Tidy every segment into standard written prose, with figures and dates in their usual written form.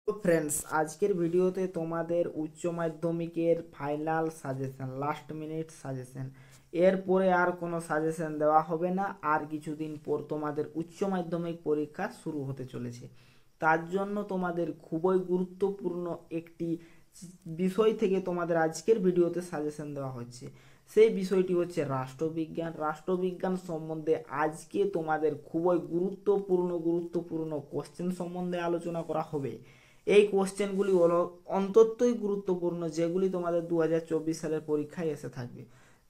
তো ফ্রেন্ডস, আজকের ভিডিওতে তোমাদের উচ্চ মাধ্যমিকের final suggestion, last minute suggestion. এরপরে আর কোনো সাজেশন দেওয়া হবে না। আর কিছুদিন পর তোমাদের উচ্চ মাধ্যমিক পরীক্ষা শুরু হতে চলেছে। তার জন্য তোমাদের খুবই গুরুত্বপূর্ণ একটি বিষয় থেকে তোমাদের আজকের ভিডিওতে সাজেশন দেওয়া হচ্ছে। সেই বিষয়টি হচ্ছে রাষ্ট্রবিজ্ঞান। রাষ্ট্রবিজ্ঞান সম্বন্ধে আজকে তোমাদের খুবই গুরুত্বপূর্ণ কোশ্চেন সম্বন্ধে আলোচনা করা হবে। এই কোশ্চেনগুলি হলো অন্ততই গুরুত্বপূর্ণ, যেগুলি তোমাদের 2024 সালের পরীক্ষায় এসে থাকবে।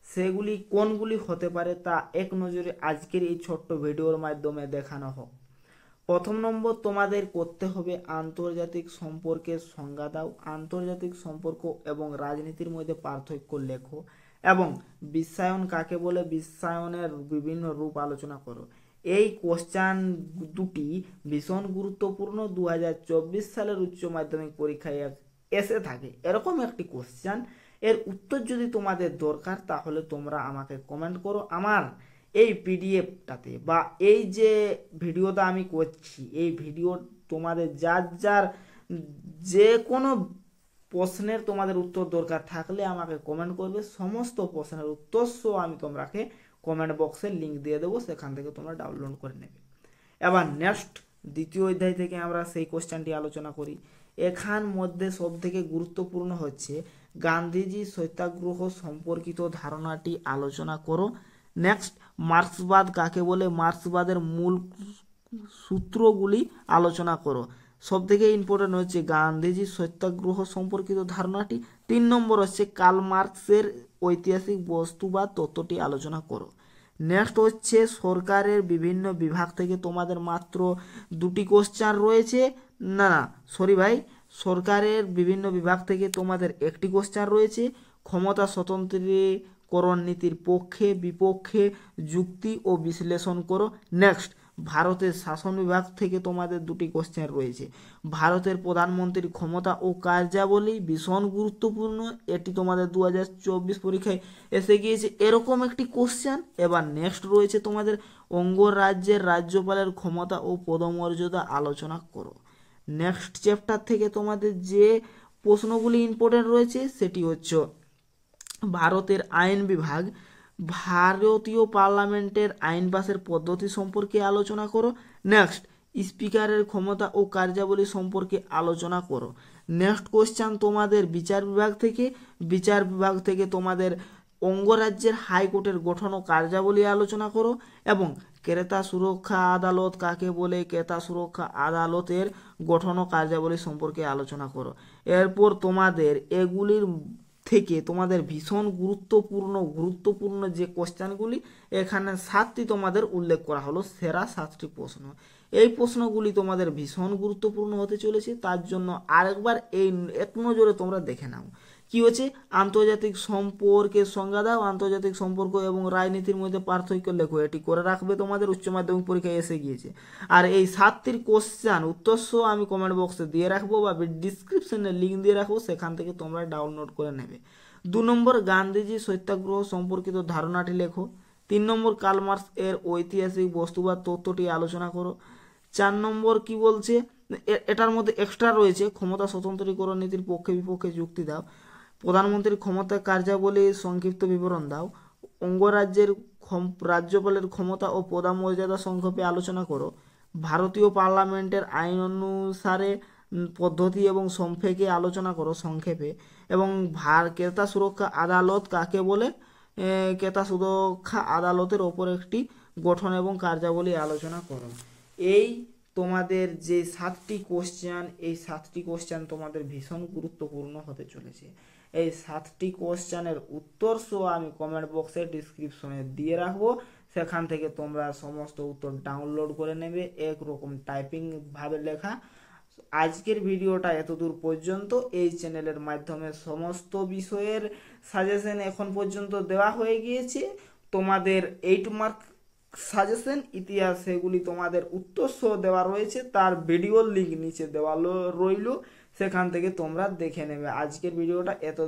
সেগুলি কোনগুলি হতে পারে তা এক নজরে আজকের এই ছোট্ট ভিডিওর মাধ্যমে দেখানো হোক। প্রথম নম্বর তোমাদের করতে হবে আন্তর্জাতিক সম্পর্কের সংজ্ঞা দাও। আন্তর্জাতিক সম্পর্ক এবং রাজনীতির মধ্যে পার্থক্য লেখো এবং বিশ্বায়ন কাকে বলে, বিশ্বায়নের বিভিন্ন রূপ আলোচনা করো। এই কোশ্চেন দুটি ভীষণ গুরুত্বপূর্ণ। 2024 সালের উচ্চ মাধ্যমিক পরীক্ষায় এসে থাকে এরকম একটি কোশ্চেন। এর উত্তর যদি তোমাদের দরকার তাহলে তোমরা আমাকে কমেন্ট করো আমার এই পিডিএফটাতে, বা এই যে ভিডিওটা আমি করছি এই ভিডিও তোমাদের যার যে কোনো প্রশ্নের তোমাদের উত্তর দরকার থাকলে আমাকে কমেন্ট করবে। সমস্ত প্রশ্নের উত্তর সহ আমি তোমাকে কমেন্ট বক্সে লিঙ্ক দিয়ে দেবো, সেখান থেকে তোমরা ডাউনলোড করে নেবে। এবার নেক্সট দ্বিতীয় অধ্যায় থেকে আমরা সেই কোশ্চেনটি আলোচনা করি। এখান মধ্যে সব থেকে গুরুত্বপূর্ণ হচ্ছে গান্ধীজি সত্যাগ্রহ সম্পর্কিত ধারণাটি আলোচনা করো। নেক্সট মার্ক্সবাদ কাকে বলে, মার্ক্সবাদের মূল সূত্রগুলি আলোচনা করো। সব থেকে ইম্পর্টেন্ট হচ্ছে গান্ধীজি সত্যাগ্রহ সম্পর্কিত ধারণাটি। 3 নম্বর হচ্ছে কার্ল মার্ক্সের ঐতিহাসিক বস্তুবাদ তত্ত্বটি আলোচনা করো। নেক্সট হচ্ছে সরকারের বিভিন্ন বিভাগ থেকে তোমাদের মাত্র 2টি কোশ্চেন রয়েছে। না না সরি ভাই, সরকারের বিভিন্ন বিভাগ থেকে তোমাদের একটি কোশ্চেন রয়েছে। ক্ষমতা স্বতন্ত্রীকরণ নীতির পক্ষে বিপক্ষে যুক্তি ও বিশ্লেষণ করো। নেক্সট ভারতের শাসন বিভাগ থেকে তোমাদের 2টি কোশ্চেন রয়েছে। ভারতের প্রধানমন্ত্রীর ক্ষমতা ও কার্যাবলী ভীষণ গুরুত্বপূর্ণ, এটি তোমাদের 2024 পরীক্ষায় এসে গিয়েছে এরকম একটি কোশ্চেন। এবার নেক্সট রয়েছে তোমাদের অঙ্গরাজ্যের রাজ্যপালের ক্ষমতা ও পদমর্যাদা আলোচনা করো। নেক্সট চ্যাপ্টার থেকে তোমাদের যে প্রশ্নগুলি ইম্পর্টেন্ট রয়েছে সেটি হচ্ছে ভারতের আইন বিভাগ, ভারতীয় পার্লামেন্টের আইন পাসের পদ্ধতি সম্পর্কে আলোচনা করো। নেক্সট স্পিকারের ক্ষমতা ও কার্যাবলী সম্পর্কে আলোচনা করো। নেক্সট কোশ্চেন তোমাদের বিচার বিভাগ থেকে তোমাদের অঙ্গরাজ্যের হাইকোর্টের গঠন ও কার্যাবলী আলোচনা করো এবং ক্রেতা সুরক্ষা আদালত কাকে বলে, ক্রেতা সুরক্ষা আদালতের গঠন ও কার্যাবলী সম্পর্কে আলোচনা করো। এরপর তোমাদের এগুলির থেকে তোমাদের ভীষণ গুরুত্বপূর্ণ যে কোশ্চেনগুলি এখানে 7টি তোমাদের উল্লেখ করা হলো, সেরা 7টি প্রশ্ন। এই প্রশ্নগুলি তোমাদের ভীষণ গুরুত্বপূর্ণ হতে চলেছে, তার জন্য আরেকবার এই এক নজরে তোমরা দেখে নাও। কি হচ্ছে আন্তর্জাতিক সম্পর্কের সংজ্ঞা দাও, আন্তর্জাতিক সম্পর্ক এবং রাজনীতির মধ্যে পার্থক্য লেখো। এটি করে রাখবে, তোমাদের উচ্চ মাধ্যমিক পরীক্ষায় এসে গিয়েছে। আর এই 7টির কোশ্চেন উত্তর সহ আমি কমেন্ট বক্সে দিয়ে রাখবো বা ডিসক্রিপশনে লিঙ্ক দিয়ে রাখবো, সেখান থেকে তোমরা ডাউনলোড করে নেবে। 2 নম্বর গান্ধীজি সত্যাগ্রহ সম্পর্কিত ধারণাটি লেখো। 3 নম্বর কার্ল মার্ক্স এর ঐতিহাসিক বস্তুবাদ তত্ত্বটি আলোচনা করো। 4 নম্বর কি বলছে, এটার মধ্যে এক্সট্রা রয়েছে ক্ষমতা স্বতন্ত্রীকরণ নীতির পক্ষে বিপক্ষে যুক্তি দাও, প্রধানমন্ত্রীর ক্ষমতা কার্যাবলী সংক্ষিপ্ত বিবরণ দাও, অঙ্গরাজ্যের রাজ্যপালের ক্ষমতা ও পদমর্যাদা সংক্ষেপে আলোচনা করো, ভারতীয় পার্লামেন্টের আইন অনুসারে পদ্ধতি এবং সংক্ষেপে আলোচনা করো সংক্ষেপে, এবং ক্রেতা সুরক্ষা আদালত কাকে বলে, ক্রেতা সুরক্ষা আদালতের ওপর একটি গঠন এবং কার্যাবলী আলোচনা করো। এই তোমাদের যে 7টি কোশ্চেন, এই 7টি কোশ্চেন তোমাদের ভীষণ গুরুত্বপূর্ণ হতে চলেছে। এই 7টি কোশ্চেনের উত্তর সহ আমি কমেন্ট বক্সে ডিসক্রিপশনে দিয়ে রাখবো, সেখান থেকে তোমরা সমস্ত উত্তর ডাউনলোড করে নেবে, একরকম টাইপিং ভাবে লেখা। আজকের ভিডিওটা এতদূর পর্যন্ত। এই চ্যানেলের মাধ্যমে সমস্ত বিষয়ের সাজেশন এখন পর্যন্ত দেওয়া হয়ে গিয়েছে। তোমাদের 8 মার্ক সাজেশন ইতিহাস সেগুলি তোমাদের উত্তর সহ দেওয়া রয়েছে, তার ভিডিওর লিঙ্ক নিচে দেওয়া রইল, সেখান থেকে তোমরা দেখে নেবে। আজকের ভিডিওটা এত